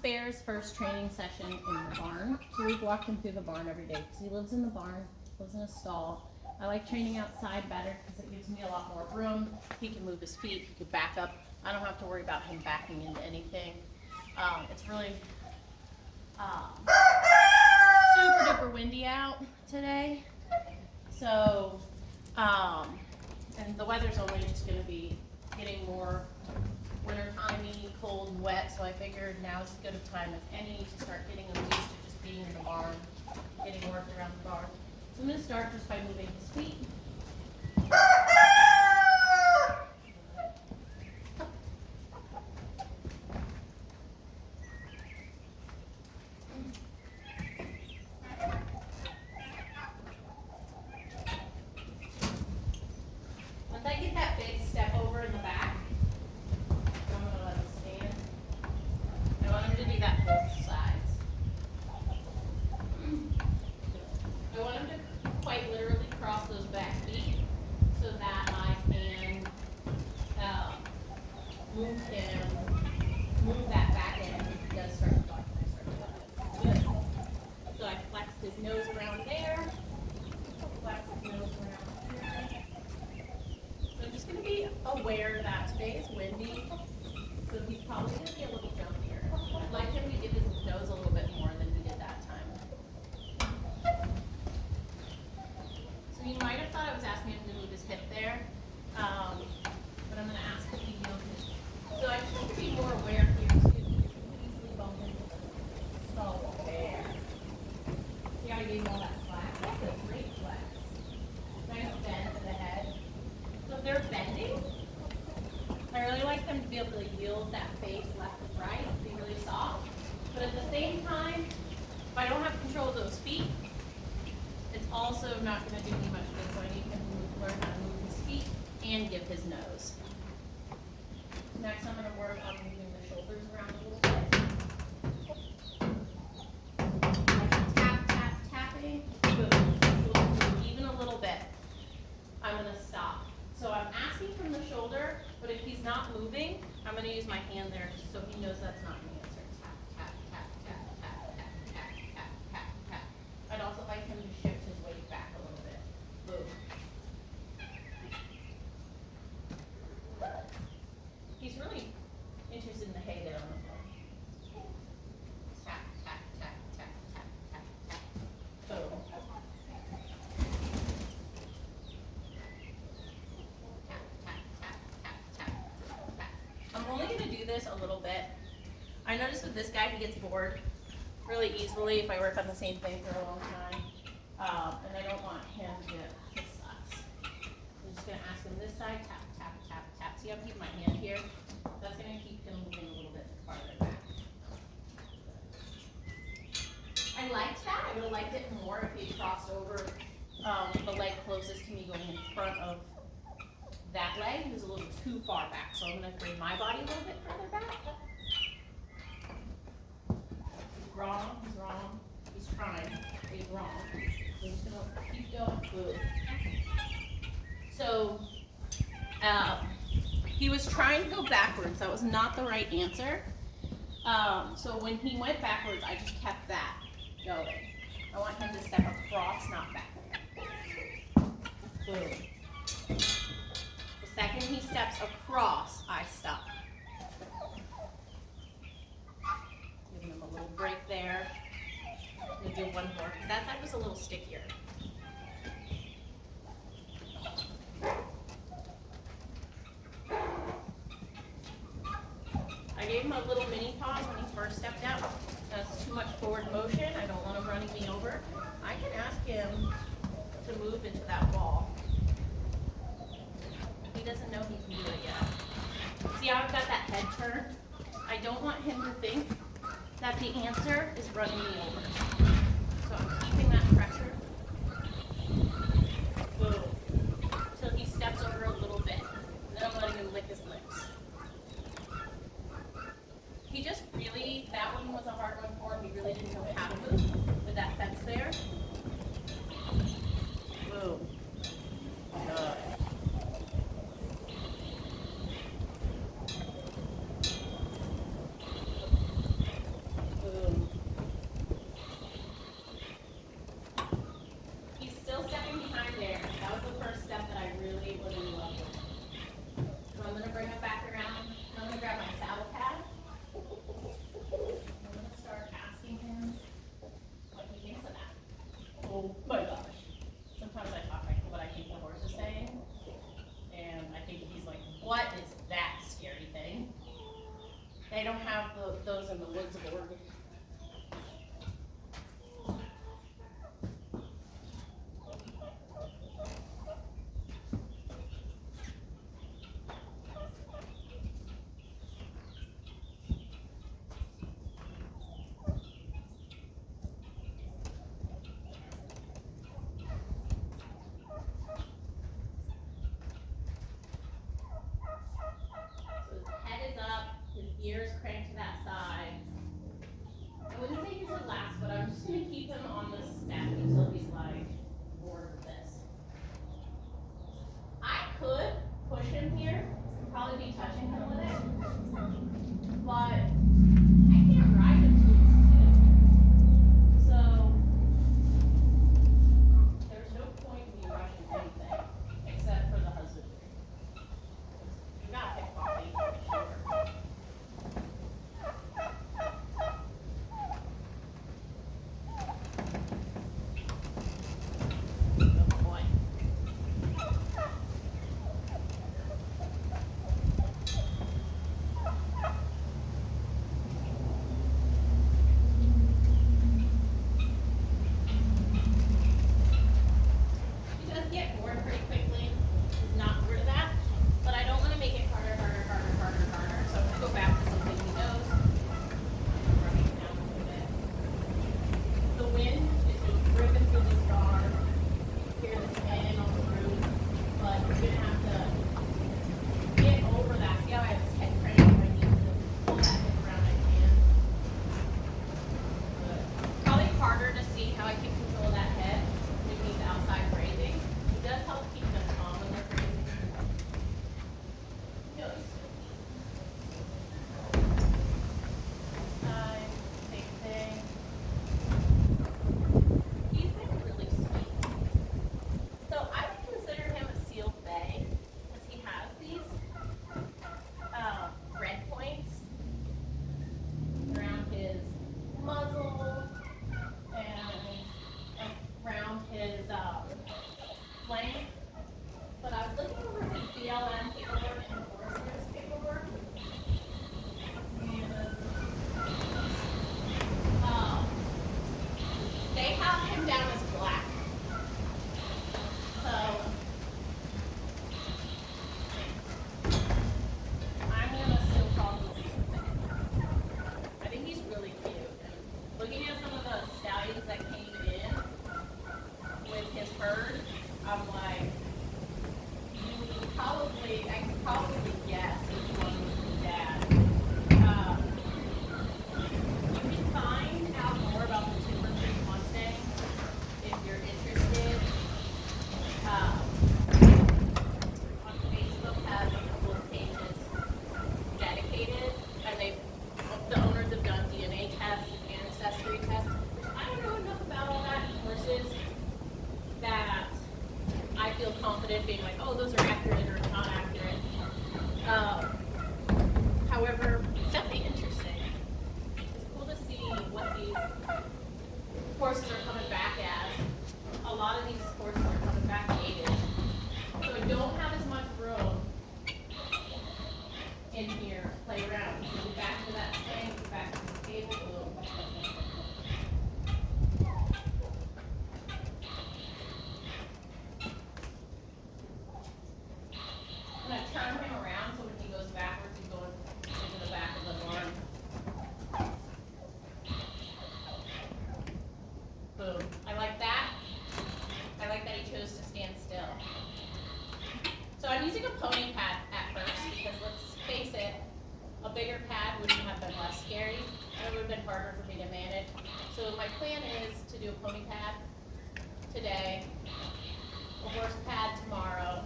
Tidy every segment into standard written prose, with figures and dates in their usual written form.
Bear's first training session in the barn. So we've walked him through the barn every day because he lives in the barn, lives in a stall. I like training outside better because it gives me a lot more room. He can move his feet, he can back up. I don't have to worry about him backing into anything. It's really super duper windy out today. So, and the weather's only just going to be getting more winter-timey, cold and wet, so I figured now is as good a time as any to start getting him used to just being in the barn, getting worked around the barn. So I'm going to start just by moving his feet. Once I get that big step over in the back, I'm going to let him stand. I want him to do that both sides. I want him to quite literally cross those back feet so that I can move that back end if he does start to walk when I start to walk. Good. So I flexed his nose around there, flexed his nose around here. So I'm just going to be aware that today is windy, so he's probably going to be a little jumpier. I'd like him to give his nose a little bit more than he did that time. So you might have thought I was asking him to move his hip there, but I'm going to ask if he healed his. So I just want to be more aware here too. Easily bump into the stall there. See how I gave him all that slack? That's a great flex. Nice bend to the head. So if they're bending, I really like them to be able to yield that face left and right, be really soft. But at the same time, if I don't have control of those feet, it's also not going to do me much good. So I need him to learn how to move his feet and give his nose. Next, I'm going to work on moving the shoulders around a little bit. Tap, tap, tapping. Boom. Even a little bit. I'm going to stop. So I'm asking from the shoulder, but if he's not moving, I'm going to use my hand there so he knows that's not the answer. Tap, tap, tap, tap, tap, tap, tap, tap, tap. I'd also like him to shift his weight back a little bit. Boom. He's really interested in the hay there on the floor. Tap, tap, tap, tap, tap, tap, tap. Boom. Tap, tap, tap, tap, tap, tap. I'm only going to do this a little bit. I notice with this guy, he gets bored really easily if I work on the same thing for a long time. And I don't want him to get his sucks. I'm just going to ask him this side, tap, tap, tap, tap. See how I'm keeping my hand here? That's going to keep him moving a little bit farther back. I liked that. I would have liked it more if he crossed over the leg closest to me going in front of that leg. He was a little too far back. So I'm going to bring my body a little bit further back. He's wrong. He's wrong. He's trying. He's wrong. So just going to keep going. Boom. So, he was trying to go backwards. That was not the right answer. So when he went backwards, I just kept that going. I want him to step across, not backward. Boom. The second he steps across, I stop. Giving him a little break there. I'm going to do one more, because that side was a little stickier. I gave him a little mini pause when he first stepped out. That's too much forward motion. I don't want him running me over. I can ask him to move into that wall. He doesn't know he can do it yet. See how I've got that head turn? I don't want him to think that the answer is running me over. So I'm keeping that pressure. Boom. Till he steps over a little bit. And then I'm letting him lick his lips. He just really, that one was a hard one for him. He really didn't know how to move with that fence there. Boom. Good. don't have those in the woods of Oregon. Ears cranked to that side. I wouldn't say he's relaxed, but I'm just going to keep him on the step until he's like bored with this. I could push him here, probably be touching him with it, but I can't ride him to his tip. So there's no point in me rushing anything except for the husbandry. You gotta pick coffee, sure. Being like, oh, those are accurate or not accurate. However, it's definitely interesting. It's cool to see what these horses are coming back as. A lot of these horses are coming back gated. So I don't have as much room in here to play around. So get back to that thing, get back to the table. I'm going to turn him around so when he goes backwards, he's going into the back of the barn. Boom. I like that. I like that he chose to stand still. So I'm using a pony pad at first because let's face it, a bigger pad wouldn't have been less scary. It would have been harder for me to manage. So my plan is to do a pony pad today, a horse pad tomorrow,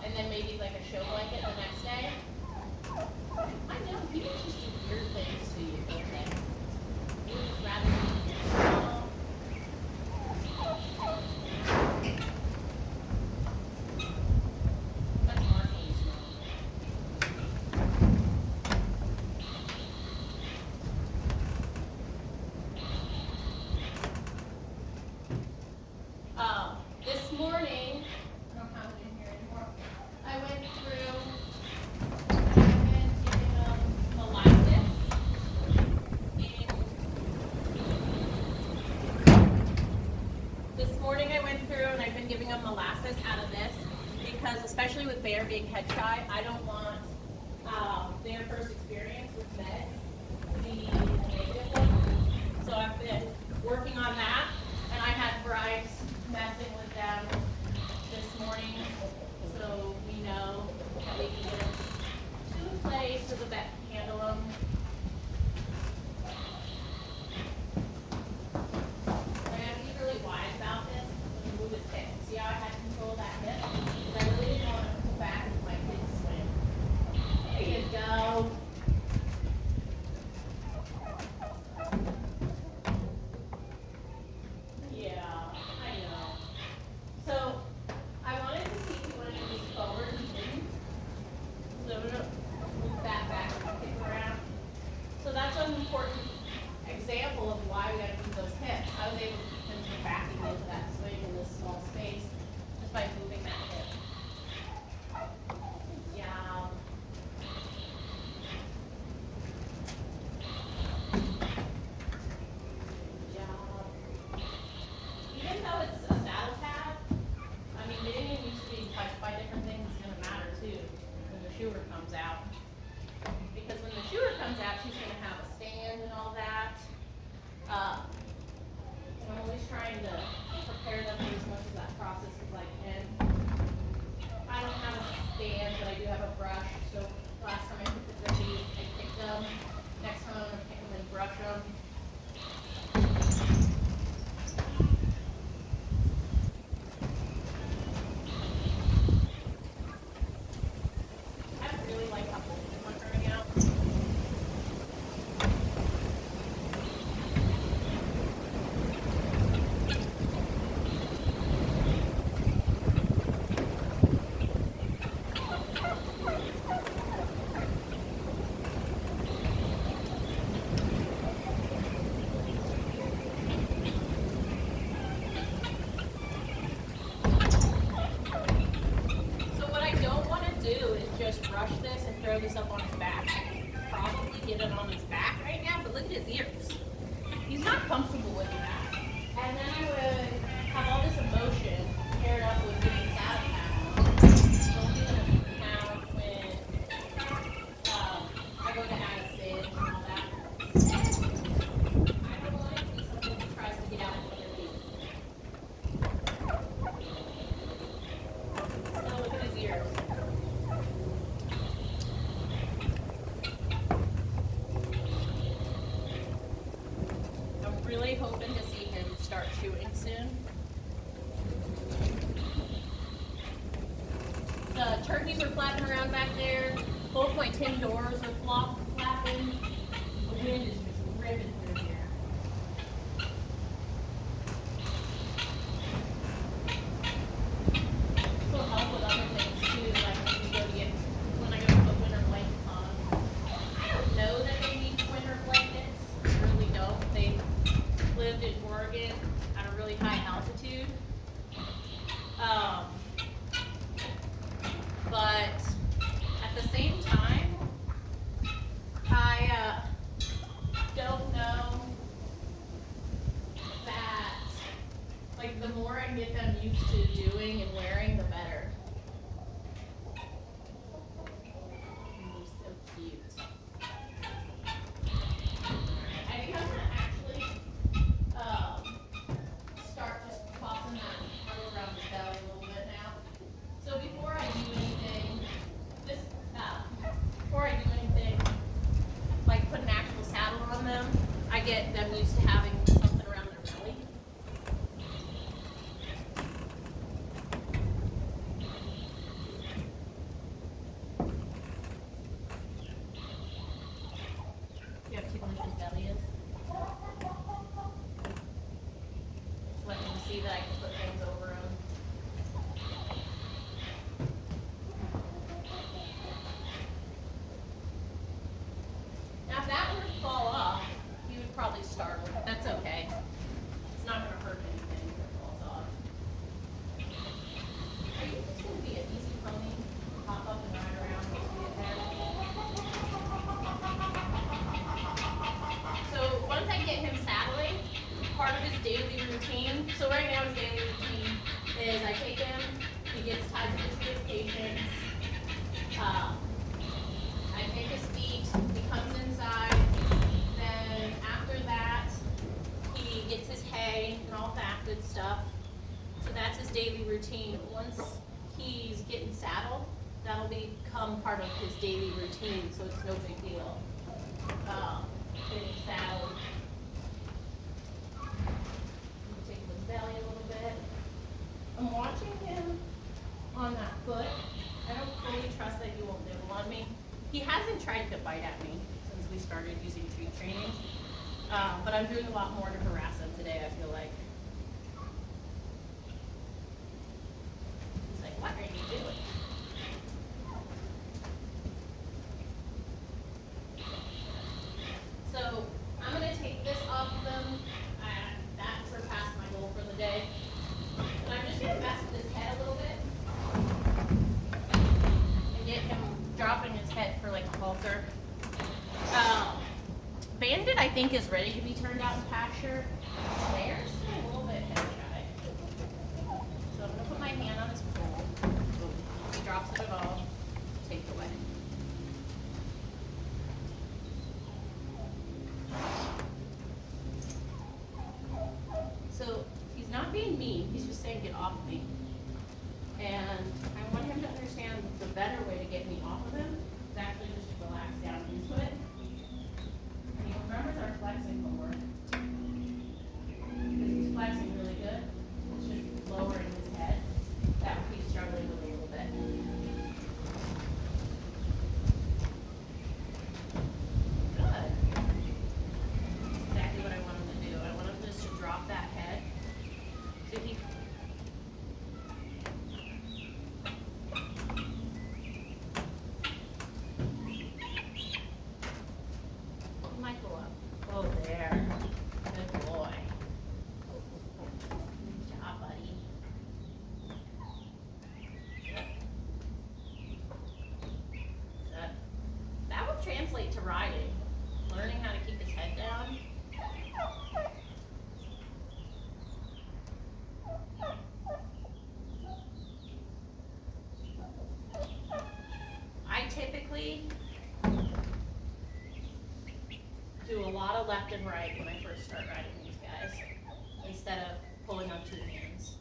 and then maybe like a show blanket the next day. I know, people just do weird things to you, don't they? You would just rather be small. That's Marco's mom. This morning, I don't have it in here anymore. I went through and did being head shy. I don't want their first experience with meds to be a negative one. So I've been working on that, and I had Bryce messing with them this morning, so we know that we can get them to a place so the vet can handle them. I have to be really wise about this when we move his hip. See how I had control of that hip? Because I really didn't want to pull back into my kid's swing. There you go. Yeah, I know. So I wanted to see if he wanted to move forward. He didn't. So I'm gonna move that back and kick around. So that's an important example of why we gotta move those hips. I was able to keep him from backing into that swing in this small space just by moving that hip. Yeah. Even though it's a saddle pad, I mean, getting him used to being touched by different things is going to matter too when the shoer comes out. Because when the shoer comes out, she's going to have a stand and all that. I'm always trying to prepare them for as much of that process as I can. I don't have a stand, but I do have a brush. So last time I picked the dirty, I picked them. Next time I'm going to pick them and brush them. I really like how this one turning out. So what I don't want to do is just rush this and throw this up on his back. Probably get it on his back right now, but look at his ears. He's not comfortable with that. And then I would have all this emotion paired up with getting saddle pad. So I'm gonna count when I go to add a cinch and all that. I don't want it to be something that tries to get out of their feet. So look at his ears. I'm really hoping to see him start chewing soon. The turkeys are flapping around back there. Both my tin doors are flapping. The wind is just ripping through here. This will help with other things too, like when I go to put winter blankets on them. I don't know that they need winter blankets. I really don't. They lived in Oregon at a really high altitude. But at the same time, I don't know that, like, the more I get them used to doing and wearing, the better. He's so cute. I think I'm gonna actually start just tossing that curl around his belly a little bit now. So before I do anything, like put an actual saddle on them, I get them used to having something around their belly. You have to know his belly is. Just let him see that I can put things over him. Now if that were to fall off, he would probably startle. That's okay. It's not going to hurt anything if it falls off. Are you just going to be an easy pony? Hop up and ride around once we get there? So once I get him saddling, part of his daily routine, so right now his daily routine is I take him, he gets tied to the tree of patience, Um, I pick his feet, he comes inside, then after that, he gets his hay and all that good stuff. So that's his daily routine. Once he's getting saddled, that'll become part of his daily routine, so it's no big deal. Getting saddled. Take his belly a little bit. I'm watching him on that foot. I don't fully trust that he won't nibble on me. He hasn't tried to bite at me since we started using treat training, but I'm doing a lot more to harass him today, I feel like. He's like, what are you doing? So I'm going to take this off of him. That surpassed my goal for the day. And I'm just going to mess with his head a little bit and get him dropping his head for like a halter. Bandit, I think, is ready to be turned out in pasture. Bear's still a little bit head shy. So I'm going to put my hand on his pole. If he drops it at all, take it away. So he's not being mean, he's just saying get off me. And I want him to understand the better way to get me off of him is actually just to relax down into it. And he remembers our flexing homework. Because he's flexing really good. It's just lowering his head. That he's struggling with a little bit. Good. That's exactly what I want him to do. I want him just to drop that head. So he might go up. Oh, there. Good boy. Good job, buddy. That will translate to riding. Learning how to keep his head down. I typically do a lot of left and right when I first start riding these guys, instead of pulling on two hands.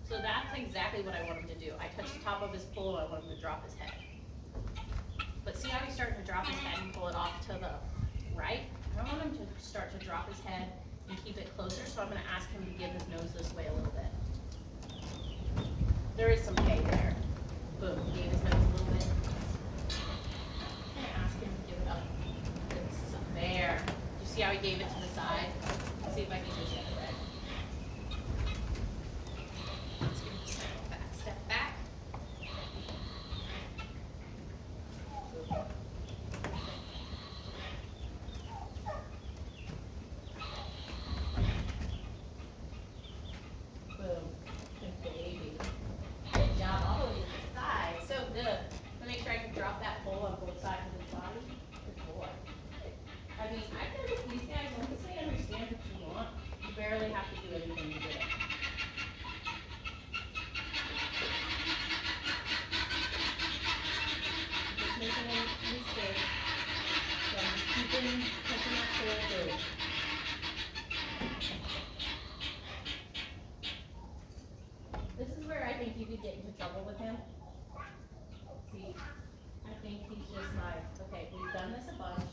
So that's exactly what I want him to do. I touch the top of his pole, I want him to drop his head. But see how he's starting to drop his head and pull it off to the right? I want him to start to drop his head and keep it closer, so I'm going to ask him to give his nose this way a little bit. There is some hay there. Boom, he gave his nose a little bit. I'm going to ask him to give it up. It's there. You see how he gave it to the side? Let's see if I can do the other way. Let's give him a step back. Step back. Boom. Good baby. Good job all the way to the side. So good. I'm gonna make sure I can drop that pole on both sides of his body. Good boy. I mean, I notice these guys, once they understand what you want, you barely have to do anything to get it. Just making a mistake. So I'm just keeping touching that pole through. This is where I think you could get into trouble with him. See, I think he's just like, okay, we've done this a bunch.